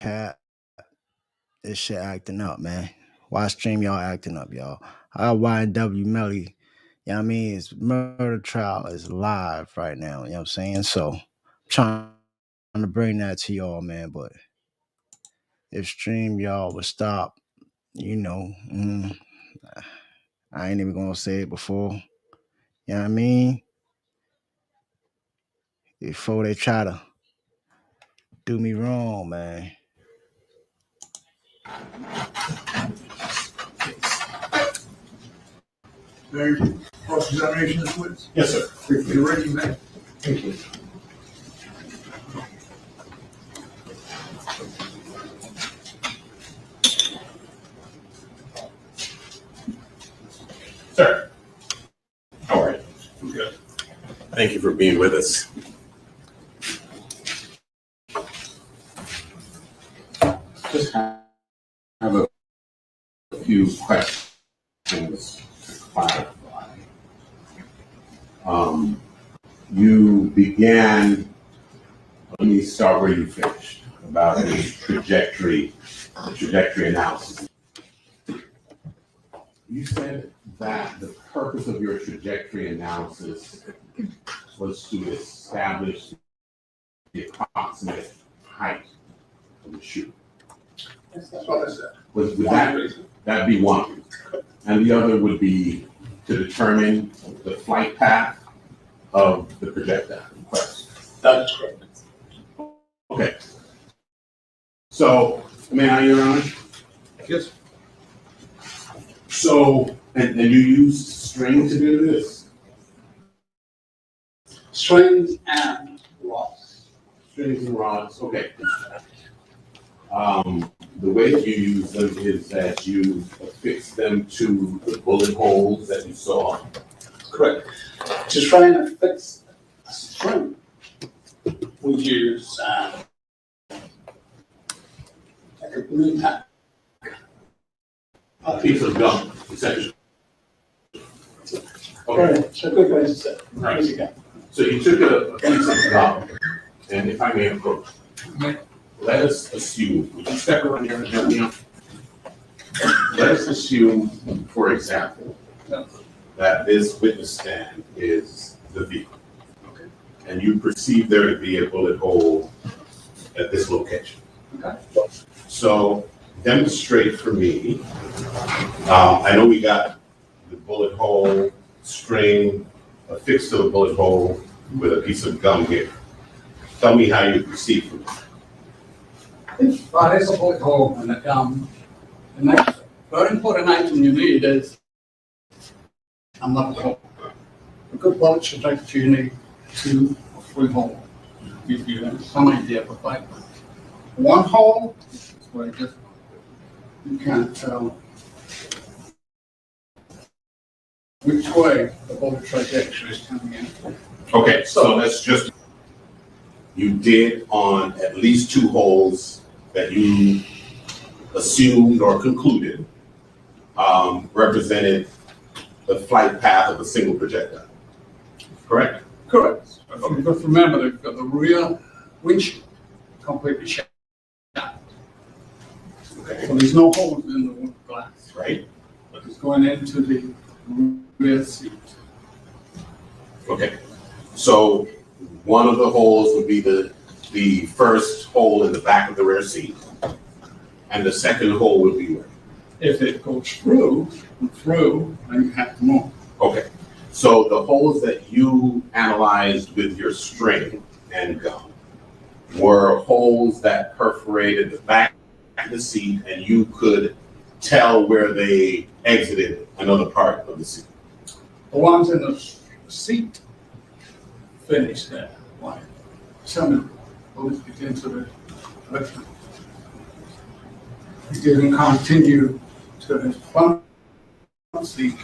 cat, this shit acting up, man. Why stream y'all acting up, y'all? Our YNW MELLY, you know what I mean? His murder trial is live right now, you know what I'm saying? So I'm trying to bring that to y'all, man, but if stream y'all would stop, you know, I ain't even gonna say it before, you know what I mean? Before they try to do me wrong, man. Very cross-examination of witness. Yes, sir. If you're ready, man. Thank you. Sir, how are you? I'm good. Thank you for being with us. Just have a few questions to clarify. You began, let me start where you finished, about the trajectory analysis. You said that the purpose of your trajectory analysis was to establish the approximate height of the chute. That's what I said. Would that be one? And the other would be to determine the flight path of the projectile in question. That is correct. Okay. So, may I, Your Honor? Yes. So, and you used string to do this? Strings and rods. Strings and rods, okay. The way that you use them is that you affix them to the bullet holes that you saw. Correct. To try and fix a string, we use like a glue tack. A piece of gum, essentially. Okay, so a good way to say it. Right. Easy go. So you took a piece of gum, and if I may approach, let us assume, would you step around here and help me out? Let us assume, for example, that this witness stand is the vehicle. Okay. And you perceive there to be a bullet hole at this location. Okay. So demonstrate for me, I know we got the bullet hole string affixed to the bullet hole with a piece of gum here. Tell me how you perceive from it. There's a bullet hole in the gum. The next very important item you need is a muzzle hole. A good bullet trajectory, you need 2 or 3 holes. Give you some idea of the fight. One hole is very difficult. You can't tell which way the bullet trajectory is coming in. Okay, so let's just, you did on at least 2 holes that you assumed or concluded represented the flight path of a single projectile, correct? Correct. Okay. But remember, they've got the rear windshield completely shut. Okay. So there's no holes in the wood glass, Right? but it's going into the rear seat. Okay. So one of the holes would be the first hole in the back of the rear seat, and the second hole would be where? If it goes through, then you have to move. Okay. So the holes that you analyzed with your string and gum were holes that perforated the back of the seat, and you could tell where they exited another part of the seat. The ones in the seat finish there. Why? Some bullets get into the electric. It didn't continue to the front seat.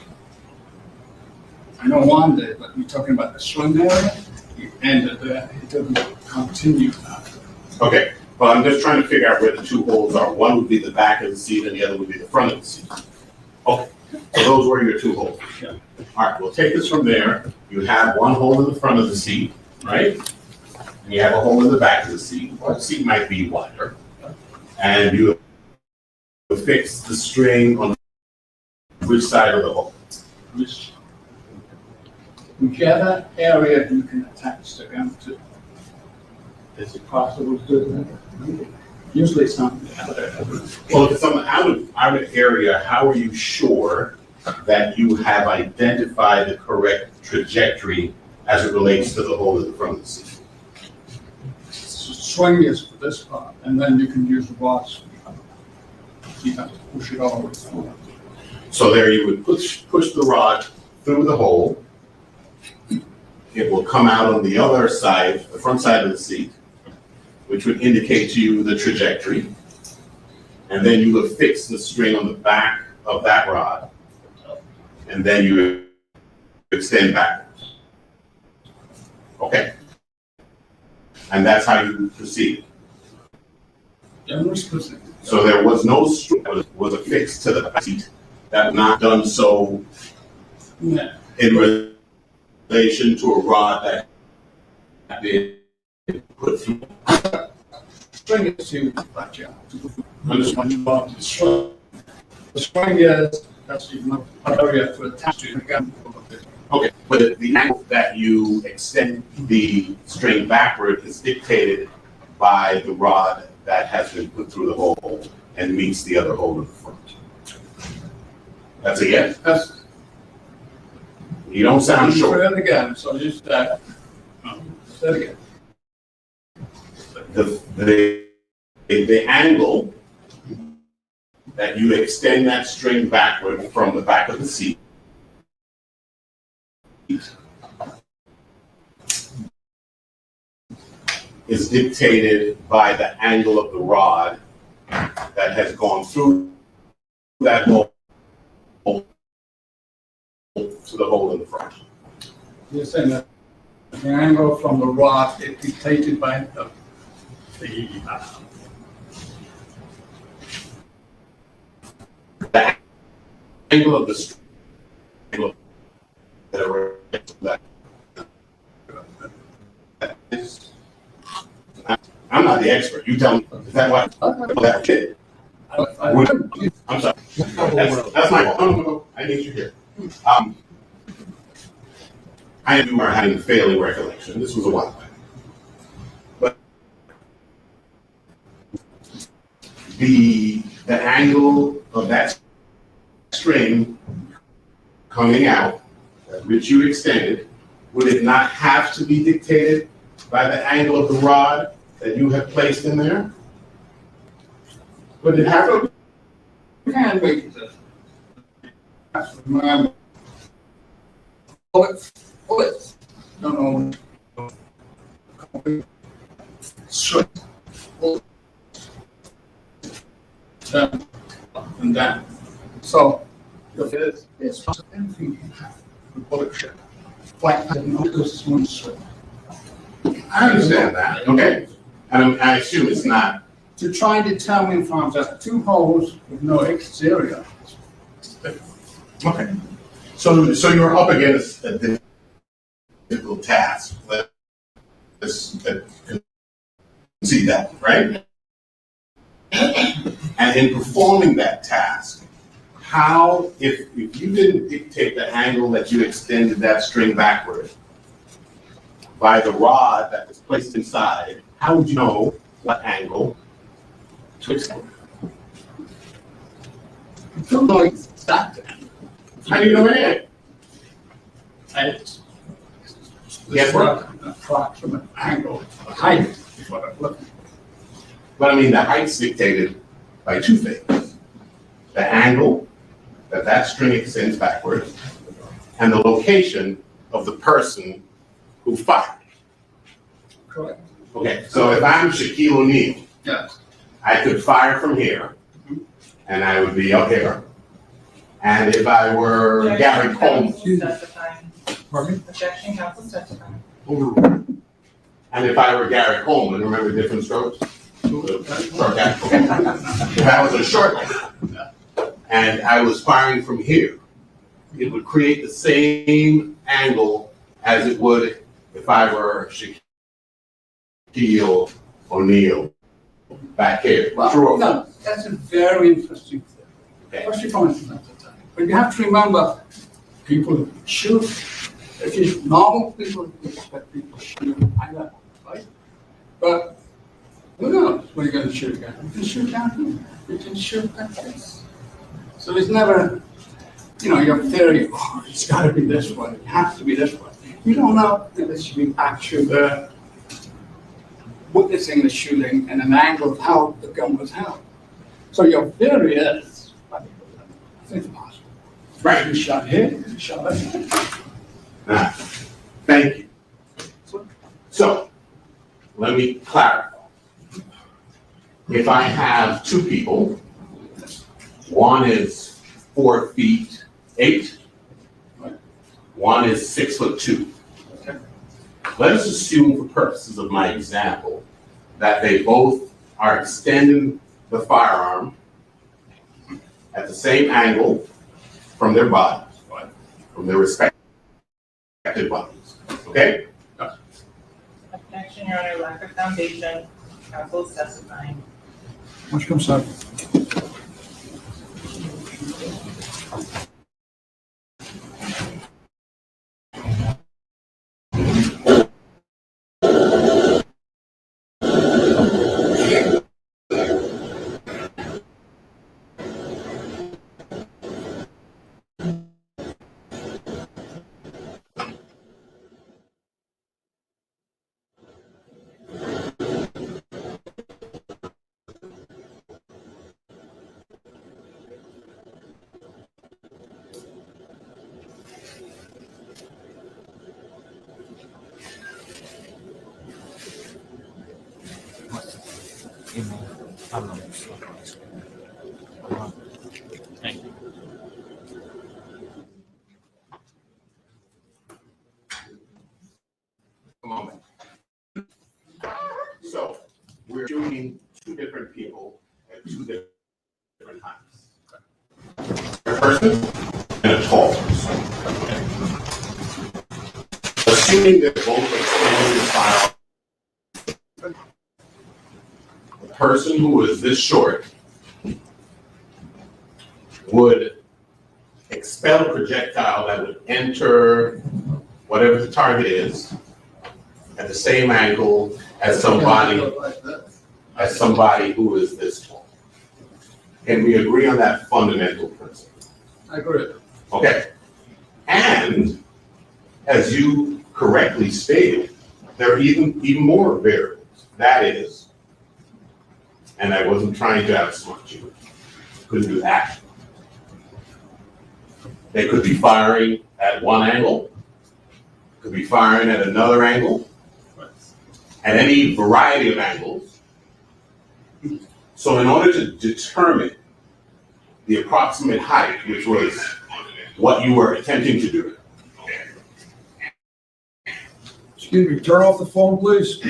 I know one did, but you're talking about the string area. It ended there. It didn't continue after. Okay. Well, I'm just trying to figure out where the 2 holes are. One would be the back of the seat, and the other would be the front of the seat. Okay. So those were your 2 holes. Yeah. All right. We'll take this from there. You have 1 hole in the front of the seat, right? And you have a hole in the back of the seat. Or the seat might be wider. and you affix the string on which side of the hole? Whichever area you can attach the gun to. Is it possible to do that? Usually it's not. Well, if it's on the outer area, how are you sure that you have identified the correct trajectory as it relates to the hole at the front of the seat? Swing is for this part, and then you can use the rods. You have to push it all the way through. So there you would push the rod through the hole. It will come out on the other side, the front side of the seat, which would indicate to you the trajectory. And then you would fix the string on the back of that rod. And then you extend backwards. Okay. And that's how you proceed. So there was no string that was affixed to the seat that was not done so in relation to a rod that had been put through. String is to latch out. The string is, that's the area to attach to the gun. Okay, but the angle that you extend the string backward is dictated by the rod that has been put through the hole and meets the other hole in the front. That's a yes? That's. You don't sound sure. Say it again, so just, say it again. The angle that you extend that string backward from the back of the seat is dictated by the angle of the rod that has gone through that hole to the hole in the front. You're saying that the angle from the rod is dictated by the angle of the string. I'm not the expert. You tell me. Is that what? That kid. I'm sorry. That's my fault. No. I need you here. I am having failing recollection. This was a while back. But the angle of that string coming out, which you extended, would it not have to be dictated by the angle of the rod that you have placed in there? Would it have to? You can't make it. Bullets. No. Straight. Down and down. So if it's anything you have, the bullet ship. Flight pattern, no, this is one straight. I understand that. Okay. And I assume it's not. To try and determine from just two holes with no exterior. Okay. So you're up against a difficult task. Let's see that, right? And in performing that task, how, if you didn't dictate the angle that you extended that string backward by the rod that was placed inside, how would you know what angle to extend? You don't know exactly. How do you know it? It's Yes, an approximate angle, the height is what I'm looking for. But I mean, the height's dictated by two things. The angle that string extends backward and the location of the person who fired. Correct. Okay, so if I'm Shaquille O'Neal, Yes. I could fire from here and I would be up here. And if I were Gary Coleman, pardon me? Objection, counsel testifying. And if I were Gary Coleman, remember Different Strokes? If I was a short man and I was firing from here, it would create the same angle as it would if I were Shaquille O'Neal back here. Well, True or no, that's a very interesting thing, Okay. especially from a time. But you have to remember, people shoot. If it's normal, people expect people to shoot high level, right? But who knows when you're going to shoot again? You can shoot down here. You can shoot like this. So it's never, your theory, oh, it's got to be this way. It has to be this way. You don't know unless you've been actually there, witnessing the shooting and an angle of how the gun was held. So your theory is, I think it's possible. Right, you shot here, you shot there. Now, thank you. So, let me clarify. If I have two people, one is 4'8", one is 6'2". Let us assume, for purposes of my example, that they both are extending the firearm at the same angle from their bodies, from their respective bodies. Okay? Objection, Your Honor, lack of foundation, counsel is testifying. Which comes up? A moment. So, we're shooting two different people at two different times. A person and a tall person. Assuming that both extending the fire, the person who is this short would expel a projectile that would enter whatever the target is at the same angle as somebody who is this tall. Can we agree on that fundamental principle? I agree. Okay. And as you correctly stated, there are even more variables. That is, and I wasn't trying to outsmart you, couldn't do that. They could be firing at one angle, could be firing at another angle, at any variety of angles. So in order to determine the approximate height, which was what you were attempting to do. Excuse me, turn off the phone, please.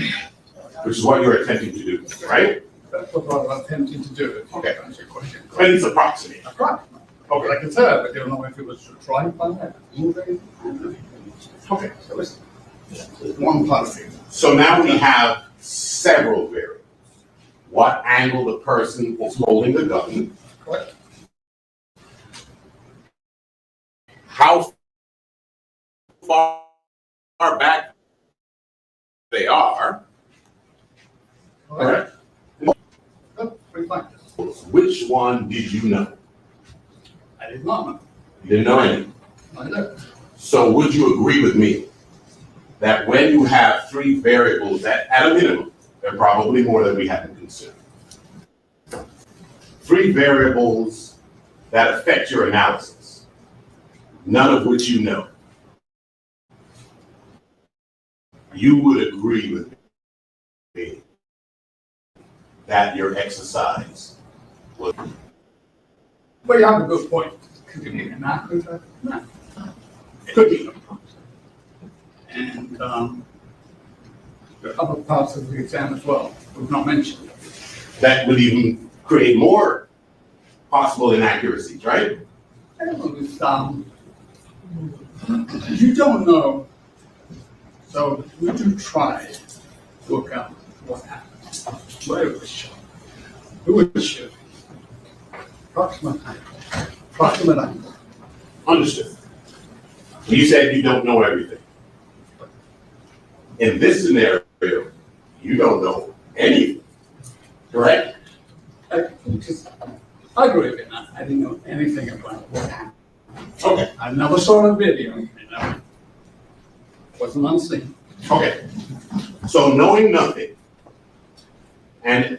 Which is what you were attempting to do, right? That's what I'm attempting to do. Okay. Answer your question. But it's approximate. Approximate. Okay, like I said, but you don't know if it was trying by moving. Okay. So it's one part of it. So now we have several variables. What angle the person is holding the gun, Correct. how far back they are, correct? Oh, pretty fine. Which one did you know? I did not know. You didn't know any. I know. So would you agree with me that when you have three variables that, at a minimum, there are probably more than we haven't considered, three variables that affect your analysis, none of which you know, you would agree with me that your exercise was. Well, you have a good point. Could you make an accurate? No. It could be. And there are other parts of the exam as well, we've not mentioned. That would even create more possible inaccuracies, right? It's, you don't know, so we do try to work out what happened, where it was shot, Who is she? Approximate height. Approximate height. Understood. You said you don't know everything. In this scenario, you don't know anything, correct? I agree with you. I didn't know anything about what happened. Okay, I never saw the video, you know. Wasn't on scene. okay. So knowing nothing and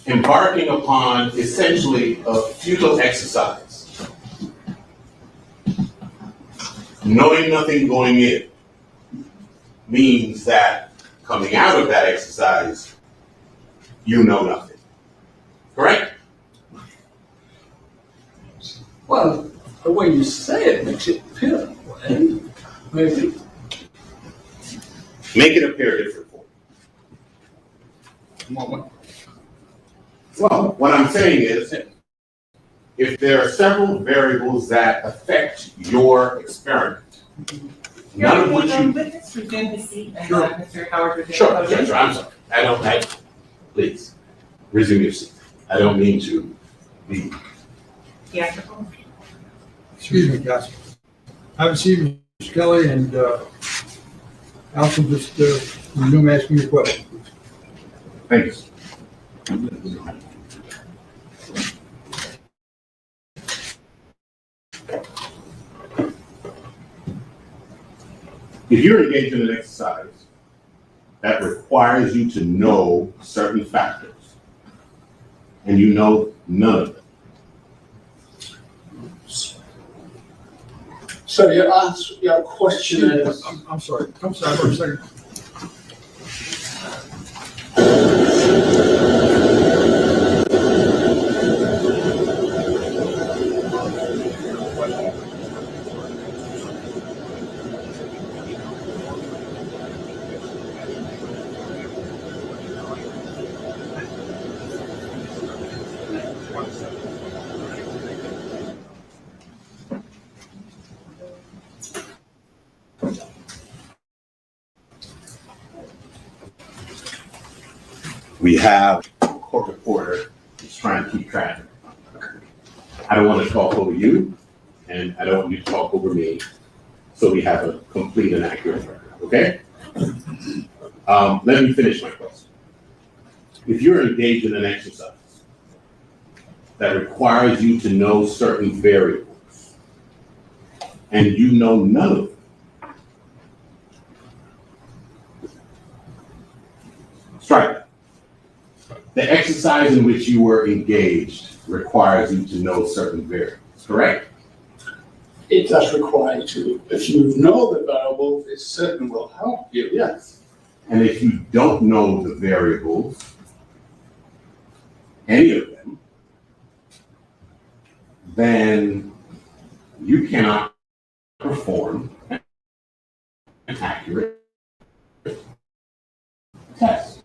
embarking upon essentially a futile exercise, knowing nothing going in means that coming out of that exercise, you know nothing, correct? Well, the way you say it makes it appear that way. Maybe. Make it appear different for you. Well, what I'm saying is, if there are several variables that affect your experiment, none of which you... Witness resume his seat and Sure. Mr. Howard resume. Sure, I'm sorry. Please, resume your seat. I don't mean to be... Theatrical. Excuse me, guys. Have a seat, Mr. Kelly, and Allison, just resume asking your question. Thanks. If you're engaged in an exercise that requires you to know certain factors, and you know none of them, So your question is, I'm sorry. I'm sorry for a second. we have a court reporter who's trying to keep track. I don't want to talk over you, and I don't want you to talk over me, so we have a complete and accurate record, okay? Let me finish my question. If you're engaged in an exercise that requires you to know certain variables, and you know none of them, strike that. The exercise in which you were engaged requires you to know certain variables, correct? it does require you to, if you know the variable, it certainly will help you, yes. And if you don't know the variables, any of them, then you cannot perform an accurate test.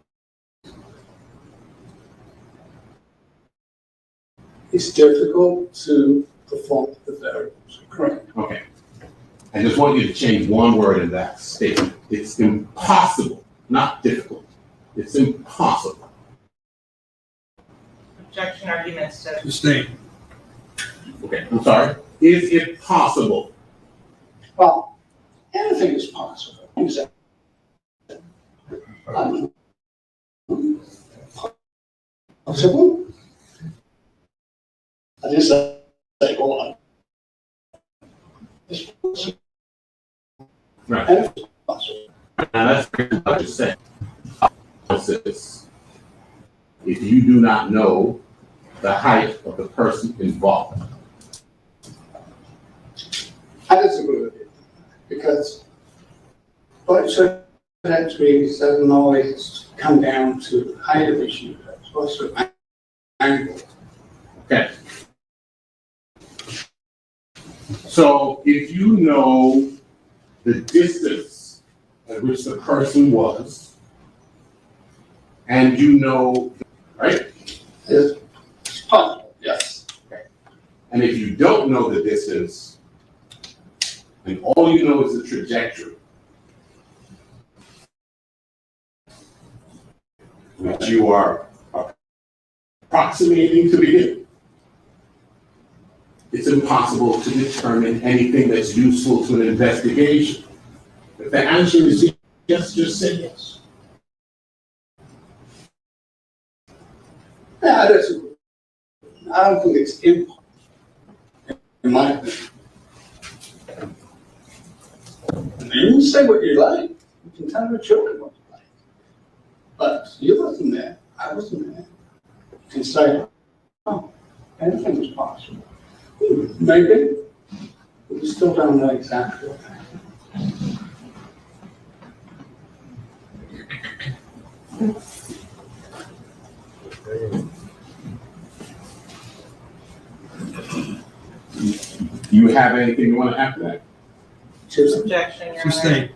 It's difficult to perform the variables, correct? Okay. I just want you to change one word in that statement. It's impossible, not difficult. It's impossible. Objection arguments to Sustained. Okay, I'm sorry. Is it possible? Well, anything is possible. Possible? I just say, go on. It's possible. Right. Anything is possible. And that's what I just said. If you do not know the height of the person involved. I disagree with you, because but certain trees doesn't always come down to height of issue, it's also angle. Okay. So if you know the distance at which the person was, and you know, right? It's possible, yes. And if you don't know the distance, and all you know is the trajectory, which you are approximating to begin. It's impossible to determine anything that's useful to an investigation. If the answer is yes, just say yes. Yeah, I disagree. I don't think it's impossible, in my opinion. You can say what you like. You can tell your children what you like. But you wasn't there. I wasn't there. You can say, oh, anything is possible. Maybe. But we still don't know exactly what happened. You have anything you want to add to that? Objection, Your Honor. Sustained.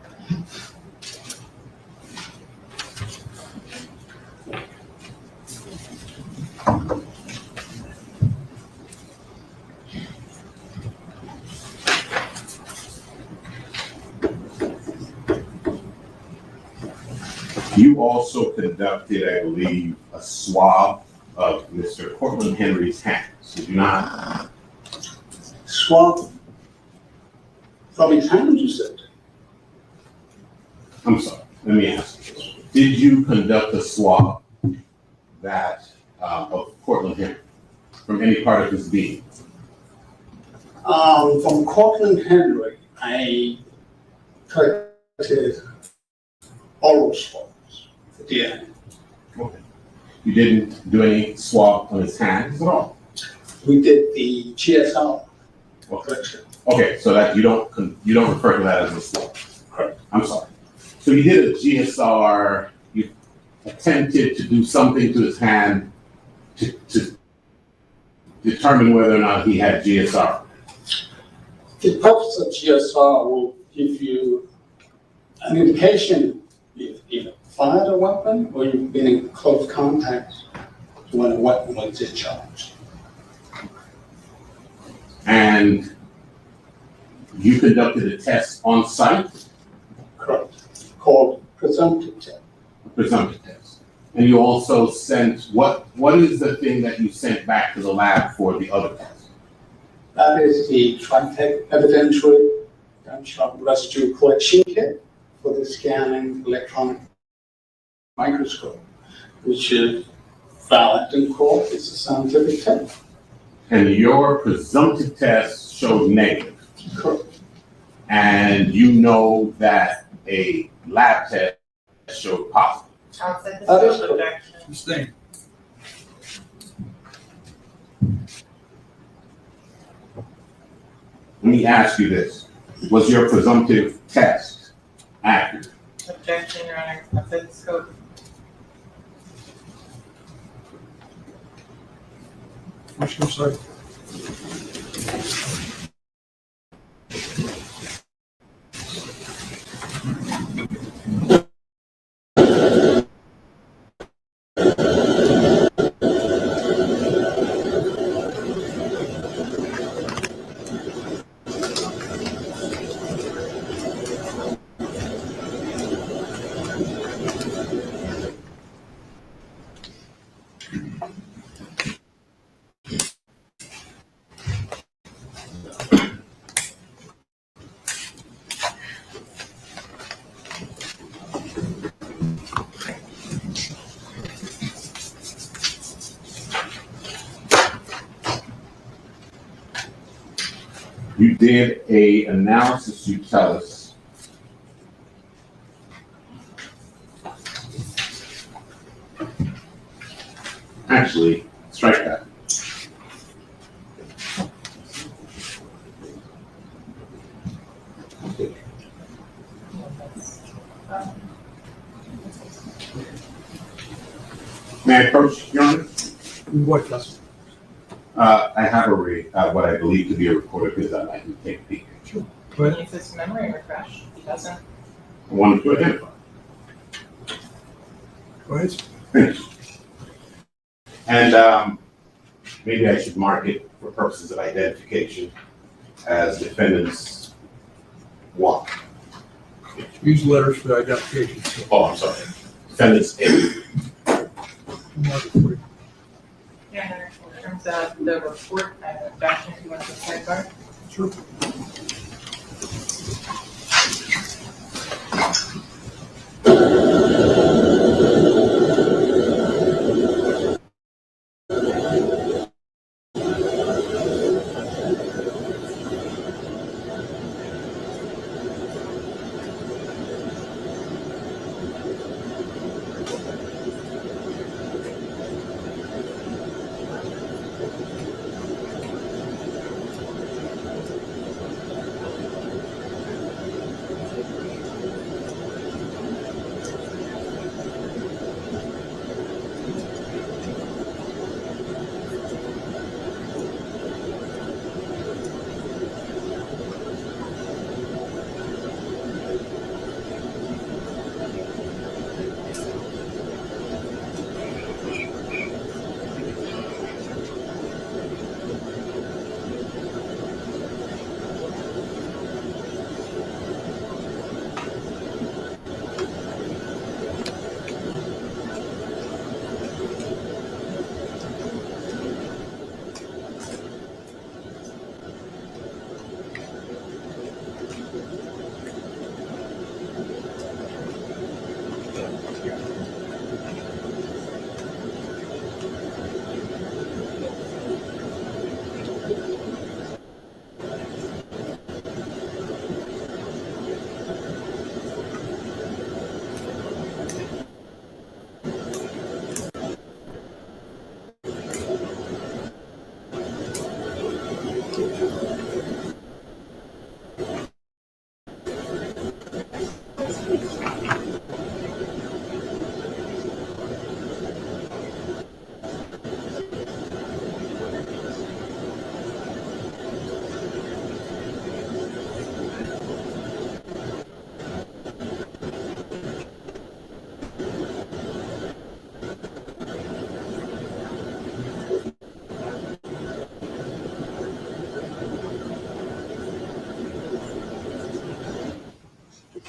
You also conducted, I believe, a swab of Mr. Cortland Henry's hands, did you not? Swab from his hands, you said. I'm sorry, let me ask you this. Did you conduct a swab that, of Cortland Henry from any part of his being? From Cortland Henry, I collected oral swabs for DNA. Okay. You didn't do any swab on his hands at all? We did the GSR collection. Okay, so that you don't refer to that as a swab? Correct. I'm sorry. So you did a GSR, you attempted to do something to his hand to determine whether or not he had GSR. The purpose of GSR will give you an indication if you fired a weapon or you've been in close contact when a weapon was discharged. And you conducted a test on site? Correct. Called presumptive test. A presumptive test. And you also sent, what is the thing that you sent back to the lab for the other test? That is the TriTech evidentiary gunshot residue collection kit for the scanning electronic microscope, which is valid in court. It's a scientific test. And your presumptive test showed negative. Correct. And you know that a lab test showed positive. Outside the That is scope, correct. objection. Sustained. Let me ask you this. Was your presumptive test accurate? Objection, Your Honor. Outside the scope. Commissioner Site. You did a analysis, you tell us. Actually, strike that. May I approach, Your Honor? What, Justice? I have what I believe to be a recorder because I can take a peek. Go He ahead. needs his memory refresh. He doesn't. I wanted to identify. Go ahead. Thank you. And maybe I should mark it for purposes of identification as defendants one. Use letters for identification. Oh, I'm sorry. Defendants A. Mark it for you. items at the report and objection to Mr. Sidebar. Sure.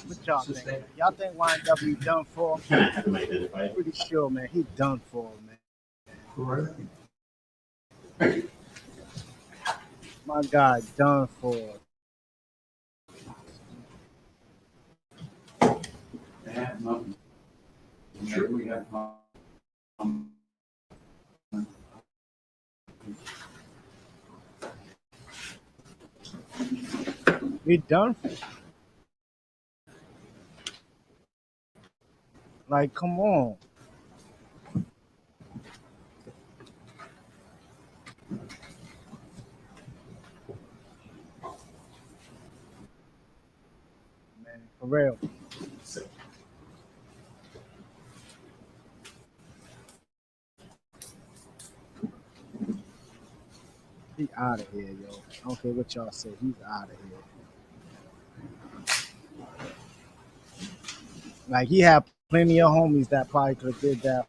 What y'all think? Y'all think YNW done for? Can I have him identified? I'm pretty sure, man. He done for, man. Correct. Thank you. My God, done for. They have nothing. Sure, we have, He done for. Like, come on. Man, for real. He out of here, yo. I don't care what y'all say. He's out of here. Like, he had plenty of homies that probably could have did that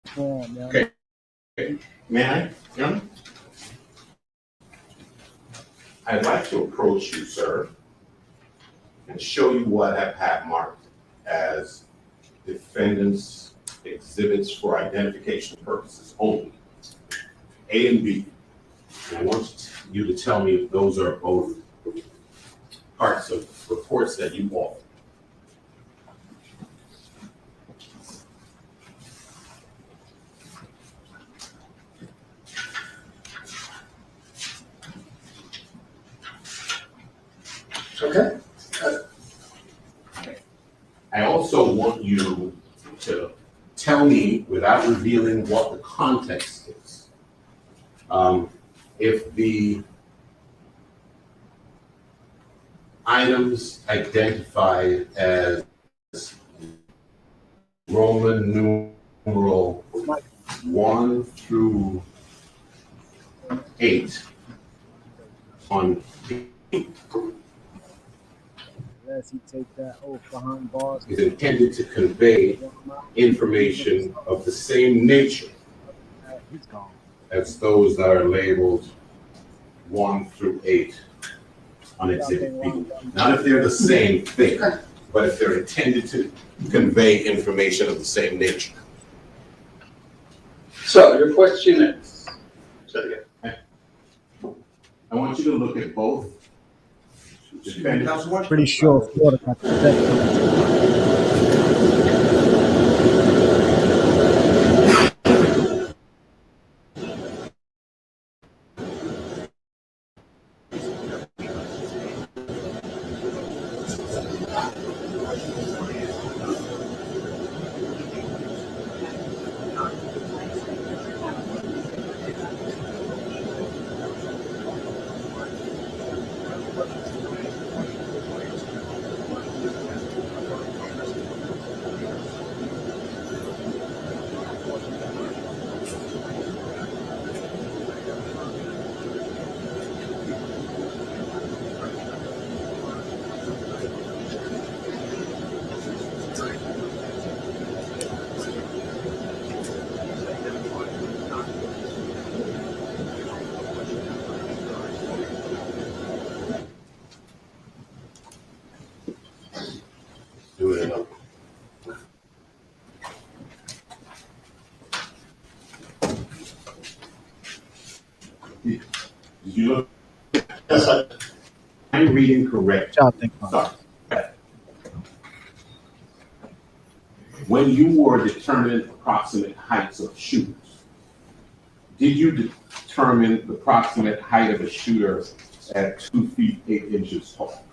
for him, yo. Okay. May I, gentlemen? I'd like to approach you, sir, and show you what I've had marked as defendant's exhibits for identification purposes only, A and B. And I want you to tell me if those are both parts of reports that you authored. okay. I also want you to tell me, without revealing what the context is, if the items identified as Roman numeral 1 through 8 on Unless he take that oath behind bars. is intended to convey information of the same nature He's gone. as those that are labeled 1 through 8 on Exhibit B. Not if they're the same thing, but if they're intended to convey information of the same nature. So your question is, I want you to look at both. defendants. Councilman? Pretty sure Florida got the best. Do it up. Did you look? I'm reading correct. What y'all think about Sorry. When you were determining approximate heights of shooters, did you determine the approximate height of a shooter at 2 feet 8 inches tall?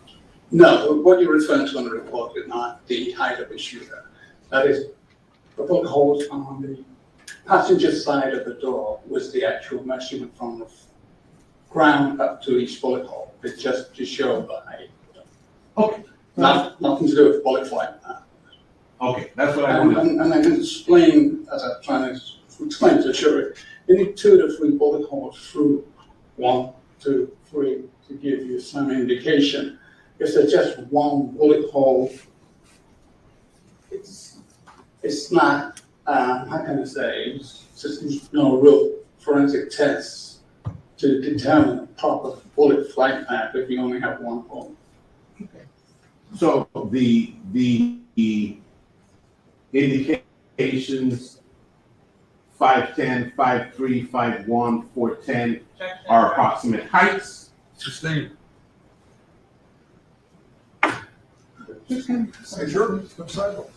No, what you're referring to on the report is not the height of the shooter. That is, the bullet holes on the passenger side of the door was the actual measurement from the ground up to each bullet hole. It's just to show the height. Okay. Nothing to do with bullet flight. Okay, that's what I wanted. And I can explain, as I'm trying to explain to the jury, you need 2 to 3 bullet holes through 1, 2, 3 to give you some indication. If there's just one bullet hole, it's not, how can I say, it's just no real forensic tests to determine the proper bullet flight path if you only have one hole. So the indications 5'10", 5'3", 5'1", 4'10" are approximate heights. Sustained. Sure, come sidewalk.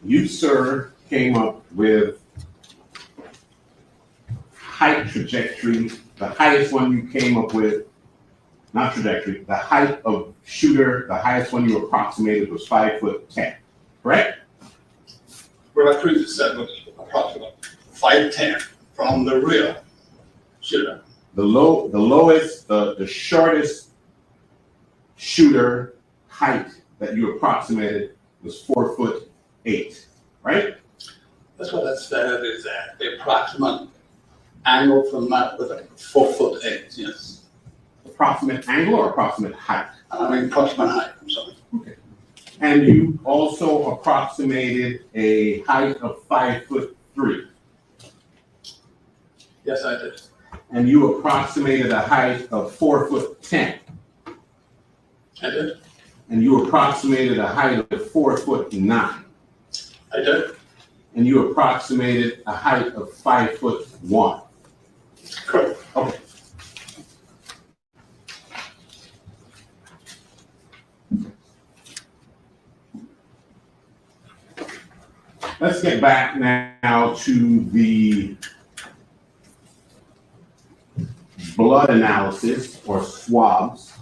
You, sir, came up with height trajectory. The highest one you came up with, not trajectory, the height of shooter, the highest one you approximated was 5'10", correct? What I previously said was approximately 5'10" from the rear shooter. The lowest, the shortest shooter height that you approximated was 4'8", right? That's what I said is that the approximate angle from that was like 4'8", yes. Approximate angle or approximate height? I mean, approximate height, I'm sorry. Okay. And you also approximated a height of 5'3". Yes, I did. And you approximated a height of 4'10". I did. And you approximated a height of 4'9". I did. And you approximated a height of 5'1". Correct. Okay. Let's get back now to the blood analysis or swabs.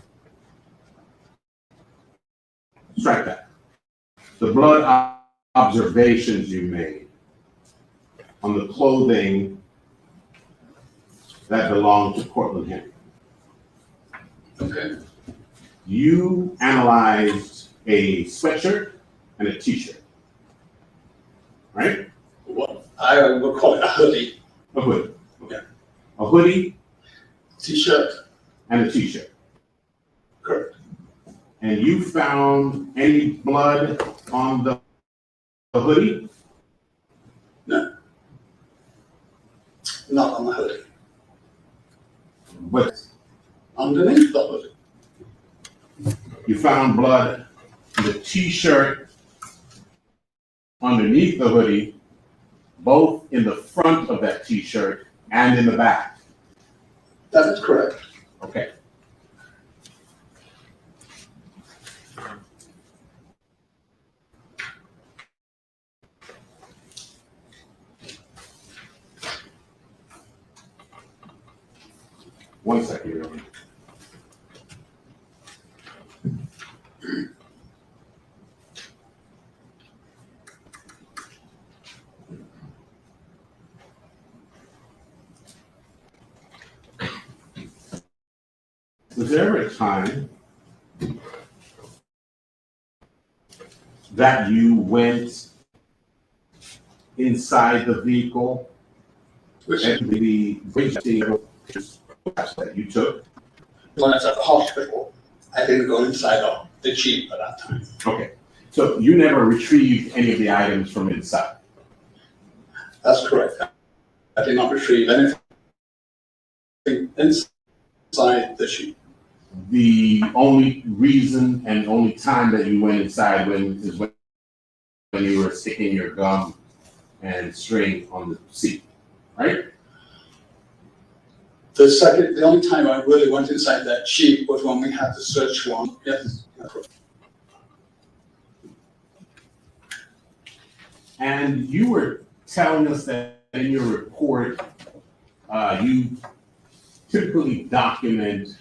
Strike that. The blood observations you made on the clothing that belonged to Cortland Henry. Okay. You analyzed a sweatshirt and a t-shirt, right? Well, I would call it a hoodie. A hoodie. Okay. A hoodie T-shirt. and a t-shirt. Correct. And you found any blood on the hoodie? No. Not on the hoodie. But Underneath the hoodie. you found blood on the t-shirt underneath the hoodie, both in the front of that t-shirt and in the back. That is correct. Okay. One second here. Was there ever a time that you went inside the vehicle Which and the pictures that you took? when I was at the hospital, I didn't go inside of the Jeep at that time. Okay, so you never retrieved any of the items from inside? That's correct. I did not retrieve anything inside the Jeep. The only reason and only time that you went inside is when you were sticking your gum and string on the seat, right? The only time I really went inside that Jeep was when we had the search warrant. Yes. And you were telling us that in your report, you typically document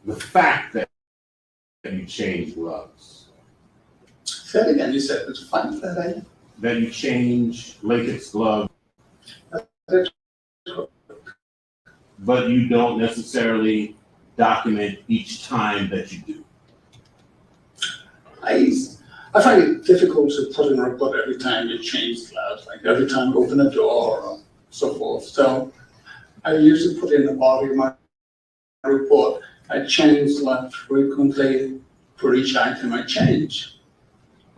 the fact that you change gloves, Say it again. You said it's fine that that you change latex gloves, but you don't necessarily document each time that you do. I find it difficult to put in a report every time you change gloves, like every time you open a door or so forth. So I usually put in the body of my report. I change gloves frequently for each item I change.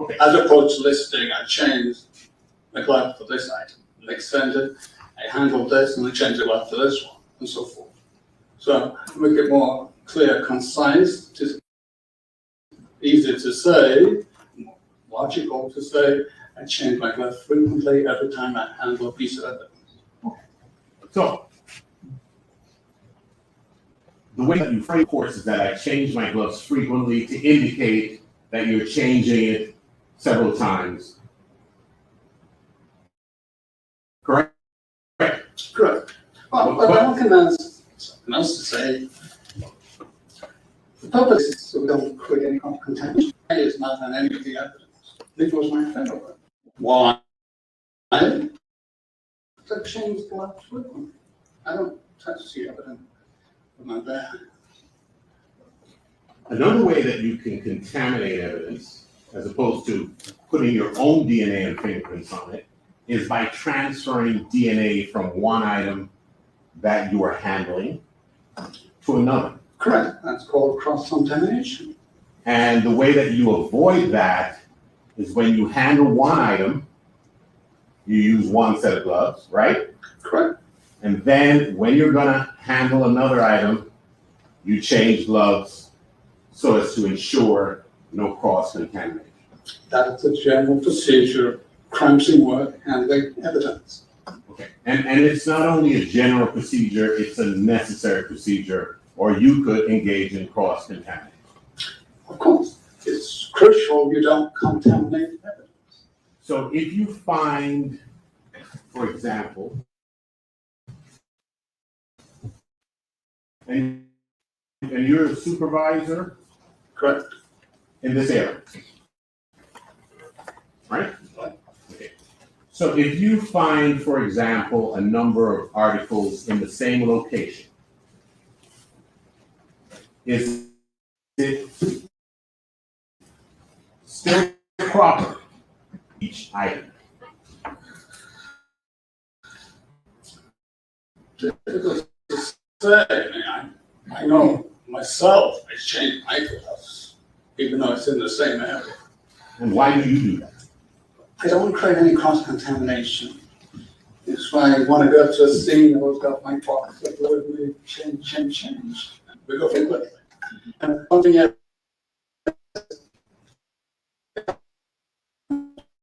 Okay. As opposed to listing, I change the glove for this item. I extend it, I handle this, and I change the glove for this one, and so forth. So make it more clear, concise, just easier to say, logical to say, I change my glove frequently every time I handle a piece of evidence. So the way that you frame course is that I change my gloves frequently to indicate that you're changing it several times. Correct? Correct. Well, but I think there's something else to say. The purpose is so we don't create any kind of contention. It's not on any of the evidence. This was my favorite. Why? To change the last one. I don't touch the evidence with my bad. Another way that you can contaminate evidence, as opposed to putting your own DNA and fingerprints on it, is by transferring DNA from one item that you are handling to another. Correct. That's called cross-contamination. And the way that you avoid that is when you handle one item, you use one set of gloves, right? Correct. And then when you're gonna handle another item, you change gloves so as to ensure no cross-contamination. That is the general procedure, crime scene work, handling evidence. Okay, and it's not only a general procedure, it's a necessary procedure, or you could engage in cross-contamination. Of course, it's crucial you don't contaminate evidence. So if you find, for example, and you're a supervisor Correct. in this area, right? Okay. So if you find, for example, a number of articles in the same location, is it still proper, each item? Difficult to say. I know myself, I change my gloves, even though it's in the same area. And why do you do that? I don't want to create any cross-contamination. It's why I want to go to a scene where I've got my box, like, we change. We go quickly. And something else.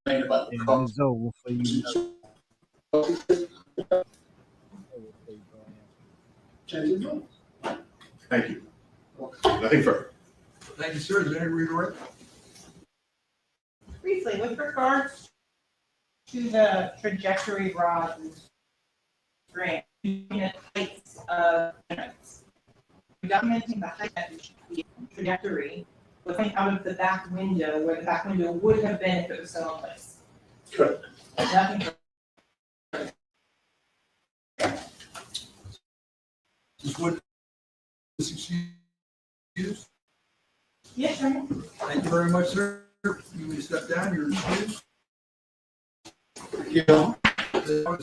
About the cross. It's over for you. Changing gloves. Thank you. Nothing further. Thank you, sir. Is there any redirect? Briefly, with regards to the trajectory rod grant, the heights of units, documenting the height of the trajectory was coming out of the back window where the back window would have been if it was still in place. Correct. Nothing. Is what this excuse? Yes, sir. Thank you very much, sir. You may step down. You're excused. Yeah. Sir.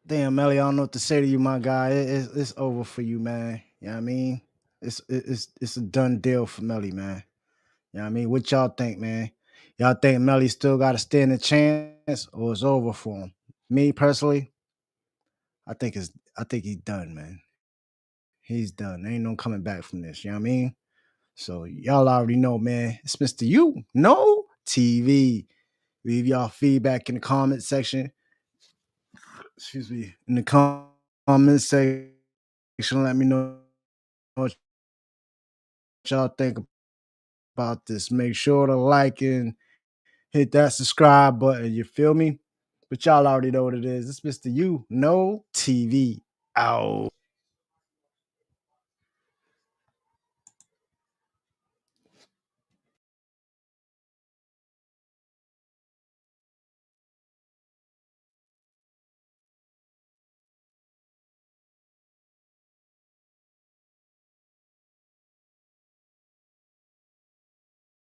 Damn, Melly, I don't know what to say to you, my guy. It's over for you, man. You know what I mean? It's a done deal for Melly, man. You know what I mean? What y'all think, man? Y'all think Melly still got a stand a chance, or it's over for him? Me personally, I think he's done, man. He's done. There ain't no coming back from this. You know what I mean? So y'all already know, man. It's Mr. UKNOOo TV. Leave y'all feedback in the comment section. Excuse me. In the comment section, let me know what y'all think about this. Make sure to like and hit that subscribe button. You feel me? But y'all already know what it is. It's Mr. UKNOOo TV out.